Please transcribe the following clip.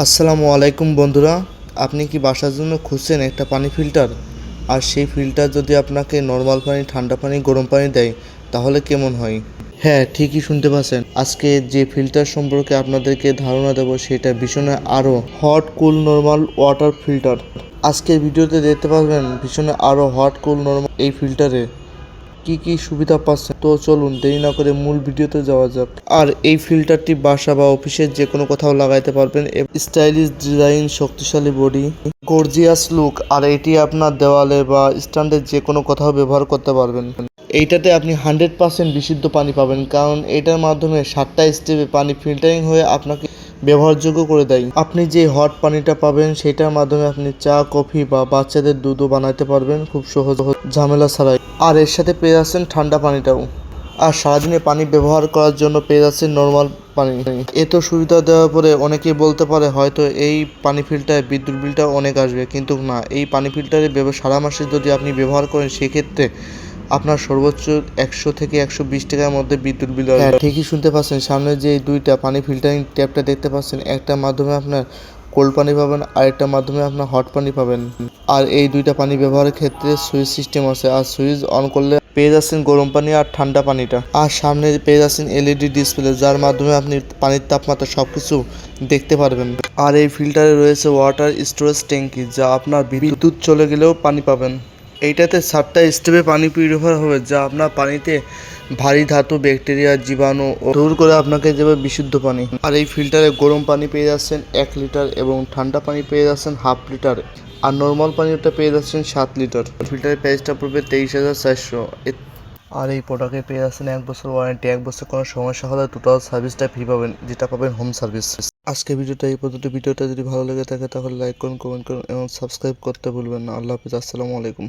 আসসালামু আলাইকুম বন্ধুরা, আপনি কি বাসার জন্য খুঁজছেন একটা পানি ফিল্টার? আর সেই ফিল্টার যদি আপনাকে নর্মাল পানি, ঠান্ডা পানি, গরম পানি দেয় তাহলে কেমন হয়? হ্যাঁ, ঠিকই শুনতে পাচ্ছেন। আজকে যে ফিল্টার সম্পর্কে আপনাদেরকে ধারণা দেব সেটা ভীষণে আরও হট কুল নর্মাল ওয়াটার ফিল্টার। আজকের ভিডিওতে দেখতে পাবেন ভীষণে আরও হট কুল নর্মাল এই ফিল্টারে কি কি সুবিধা পাচ্ছেন। তো চলুন দেরি না করে মূল ভিডিওতে যাওয়া যাক। আর এই ফিল্টারটি বাসা বা অফিসের যে কোনো কোথাও লাগাইতে পারবেন। স্টাইলিশ ডিজাইন, শক্তিশালী বডি, গর্জিয়াস লুক, আর এটি আপনার দেওয়ালে বা স্ট্যান্ডে যে কোনো কোথাও ব্যবহার করতে পারবেন। এইটাতে আপনি 100% বিশুদ্ধ পানি পাবেন, কারণ এটার মাধ্যমে 7টা স্টেপে পানি ফিল্টারিং হয়ে আপনাকে ব্যবহারযোগ্য করে দেয়। আপনি যে হট পানিটা পাবেন সেটার মাধ্যমে আপনি চা, কফি বা বাচ্চাদের দুধও বানাতে পারবেন খুব সহজ ঝামেলা ছাড়াই। আর এর সাথে পেয়ে যাচ্ছেন ঠান্ডা পানিটাও। আর সারাদিনে পানি ব্যবহার করার জন্য পেয়ে যাচ্ছেন নর্মাল পানি। এত সুবিধা দেওয়ার পরে অনেকেই বলতে পারে হয়তো এই পানি ফিল্টারে বিদ্যুৎ বিলটা অনেক আসবে, কিন্তু না, এই পানি ফিল্টারে সারা মাসে যদি আপনি ব্যবহার করেন সেক্ষেত্রে আপনার সর্বোচ্চ 100 থেকে 120 টাকার মধ্যে বিদ্যুৎ বিল আসবে। হ্যাঁ, ঠিকই শুনতে পাচ্ছেন। সামনে যে দুইটা পানি ফিল্টারিং ট্যাপটা দেখতে পাচ্ছেন, একটার মাধ্যমে আপনার কোল্ড পানি পাবেন, আরেকটার মাধ্যমে আপনার হট পানি পাবেন। আর এই দুইটা পানি ব্যবহারের ক্ষেত্রে সুইচ সিস্টেম আছে, আর সুইচ অন করলে পেয়ে যাচ্ছেন গরম পানি আর ঠান্ডা পানিটা। আর সামনে পেয়ে যাচ্ছেন এলইডি ডিসপ্লে, যার মাধ্যমে আপনি পানির তাপমাত্রা সবকিছু দেখতে পারবেন। আর এই ফিল্টারে রয়েছে ওয়াটার স্টোরেজ ট্যাঙ্কি, যা আপনার বিদ্যুৎ চলে গেলেও পানি পাবেন। এইটাতে 7টা স্টেপে পানি পিউরিফায়ার হবে, যা আপনার পানিতে ভারী ধাতু, ব্যাকটেরিয়া, জীবাণু দূর করে আপনাকে দেবে বিশুদ্ধ পানি। আর এই ফিল্টারে গরম পানি পেয়ে যাচ্ছেন 1 লিটার এবং ঠান্ডা পানি পেয়ে যাচ্ছেন হাফ লিটার, আর নর্মাল পানিটা পেয়ে যাচ্ছেন 7 লিটার। ফিল্টারের প্রাইসটা পড়বে 23,400। আর এই প্রোডাক্টে পেয়ে যাচ্ছেন 1 বছর ওয়ারেন্টি। 1 বছর কোনো সমস্যা হলে টোটাল সার্ভিসটা ফ্রি পাবেন, যেটা পাবেন হোম সার্ভিস। আজকে ভিডিওটা এই পর্যন্ত। ভিডিওটা যদি ভালো লেগে থাকে তাহলে লাইক করুন, কমেন্ট করুন এবং সাবস্ক্রাইব করতে ভুলবেন না। আল্লাহ হাফিজ, আসসালামু আলাইকুম।